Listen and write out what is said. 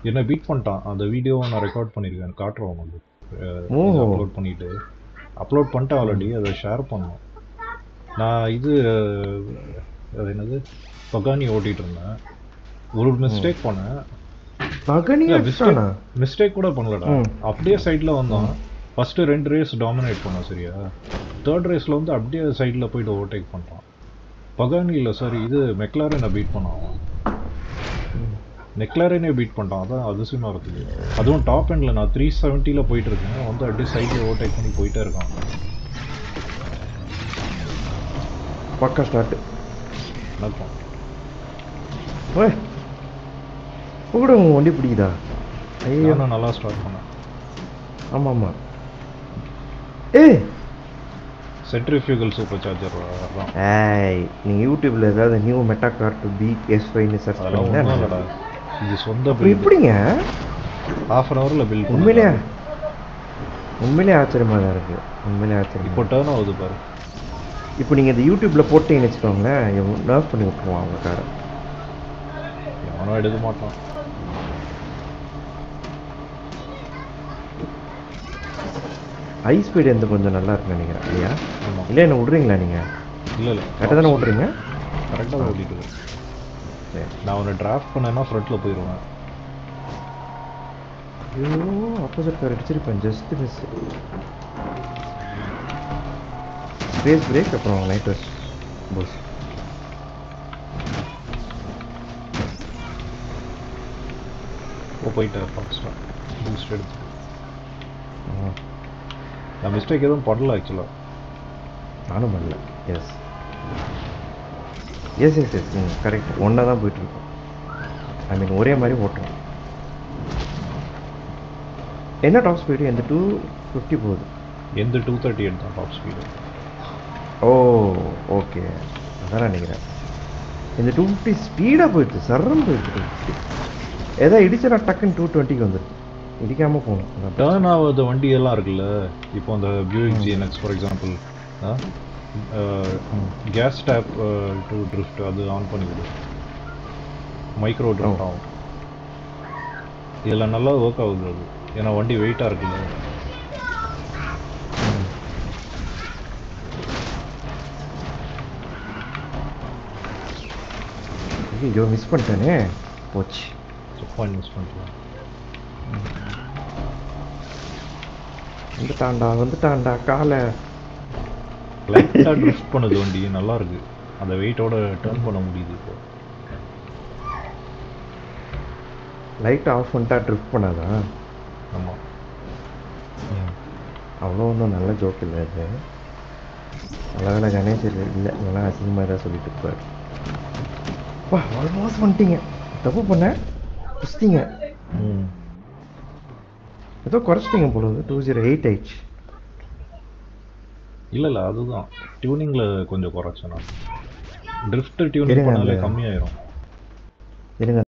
என்ன பீட் பண்ணிட்டான். அந்த வீடியோவை நான் ரெக்கார்ட் பண்ணியிருக்கேன், காட்டுறேன் உங்களுக்கு. ஓ இதை அப்லோட் பண்ணிட்டு அப்லோட் பண்ணிட்டேன் ஆல்ரெடி. அதை ஷேர் பண்ணோம். நான் இது அது என்னது பகானி ஓட்டிட்டு இருந்தேன். ஒரு மிஸ்டேக் பண்ணேன். பகனி இல்லை அடிச்சிட்டானா? மிஸ்டேக் கூட பண்ணலடா. அப்படியே சைடில் வந்தான். ஃபர்ஸ்ட் 2 ரேஸ் டாமினேட் பண்ணோம் சரியா. தேர்ட் ரேஸில் வந்து அப்படியே சைடில் போயிட்டு ஓவர்டேக் பண்ணுறான். பகானி இல்லை சார், இது மெக்லாரனை பீட் பண்ணான். மெக்லாரனே பீட் பண்ணிட்டான். அதான் அதிசயமாக இருக்குது. அதுவும் டாப் எண்டில் நான் 370 போயிட்டு இருக்கேன். வந்து அப்படியே சைடில் ஓவர்டேக் பண்ணி போயிட்டே இருக்கான். பக்கா ஸ்டார்ட் நடக்கும். கூட வண்டி பிடிக்குதா? ஐயோ நான் நல்லா ஸ்டார்ட் பண்ணேன். ஆமாம் ஆமாம். ஏய் சென்ட்ரிஃபியூகல் சூப்பர் சார்ஜர் வர்றான். ஏய் நீங்கள் யூடியூப்பில் ஏதாவது new meta card BS5 search பண்ணீங்களா? இது சொந்த பில் எப்படிங்க ½ அன் ஹவரில் பில் உண்மையிலே ஆச்சரியமாக தான் இருக்குது. உண்மையிலே ஆச்சரியம். இப்போ டர்ன் ஆகுது பாரு. இப்போ நீங்கள் இந்த யூடியூப்பில் போட்டீங்கன்னு வச்சுக்கோங்களேன், நர்வ் பண்ணி விட்டுருவான் அவங்க காரை. எவனும் எடுக்க மாட்டான். ஹை ஸ்பீடு எந்த கொஞ்சம் நல்லா இருக்குன்னு நினைக்கிறேன் இல்லையா? இல்லை என்ன விட்றீங்களா நீங்கள்? இல்லை இல்லை கரெக்டாக தானே ஓட்டுறீங்க? கரெக்டாக தான் ஓட்டிட்டு இருக்கேன். சரி, நான் உன்னை டிராஃப்ட் பண்ணேன்னா ஃப்ரண்ட்டில் போயிடுவேன். ஐயோ ஆப்போசிட் கார் அடிச்சிருப்பேன். Just miss. ஸ்பேஸ் பிரேக் அப்புறம் லைட் வஸ் போஸ். போயிட்டேன் ஃபாஸ்ட்டாக பூஸ்ட் எடுத்து. நான் மிஸ்டேக் எதுவும் பண்ணல ஆக்சுவலாக. நானும் பண்ணல. Yes yes yes yes correct. ஒன்றா தான் போயிட்டுருக்கோம். ஐ மீன் ஒரே மாதிரி ஓட்டுறோம். என்ன டாப் ஸ்பீடு? எந்த 250 போகுது. எந்த 238 தான் டாப் ஸ்பீடு. ஓ ஓகே, அதான் நினைக்கிறேன். இந்த 250 ஸ்பீடாக போயிடுச்சு. சர்றம் போயிடுச்சு. எதாவது இடிச்சா டக்குன்னு 220க்கு வந்துடுது. இடிக்காமல் போகணும். டர்ன் ஆகாத வண்டியெல்லாம் இருக்குல்ல. இப்போ அந்த Buick GNX for example, gas tap to drift அது ஆன் பண்ணி விடு. மைக்ரோ ட்ரிஃப்ட் ஆகும். இதெல்லாம் நல்லா ஒர்க் ஆகுது அது. ஏன்னா வண்டி வெயிட்டாக இருக்குல்ல. ஐயோ மிஸ் பண்ணிட்டேனே. போச்சு. செக் பாயிண்ட் மிஸ் பண்ணிட்டேன். வந்துட்டான்டா காலை லைட்டாக ட்ரிஃப்ட் பண்ணுது வண்டி. நல்லா இருக்கு. அந்த வெயிட்டோட டர்ன் பண்ண முடியுது. இப்போ லைட் ஆஃப் பண்ணிட்டா ட்ரிஃப்ட் பண்ணாதா? ஆமாம். அவ்வளோ ஒன்றும் நல்ல ஜோக் இல்லை இது. நல்ல வேலை கணேஷ் இல்லை. நல்லா அசிங்கமாக தான் சொல்லிட்டு இருப்பார். வா ஆல்மோஸ்ட் வந்துட்டீங்க. தப்பு பண்ண குஸ்திங்க. ஏதோ குறைச்சிட்டிங்க பொழுது. 208 ஆயிடுச்சு. இல்லை அதுதான் டியூனிங்கில் கொஞ்சம் குறைச்சேன் நான். ட்ரிஃப்ட் டியூனிங் பண்ணாலே கம்மியாயிரும். இருங்க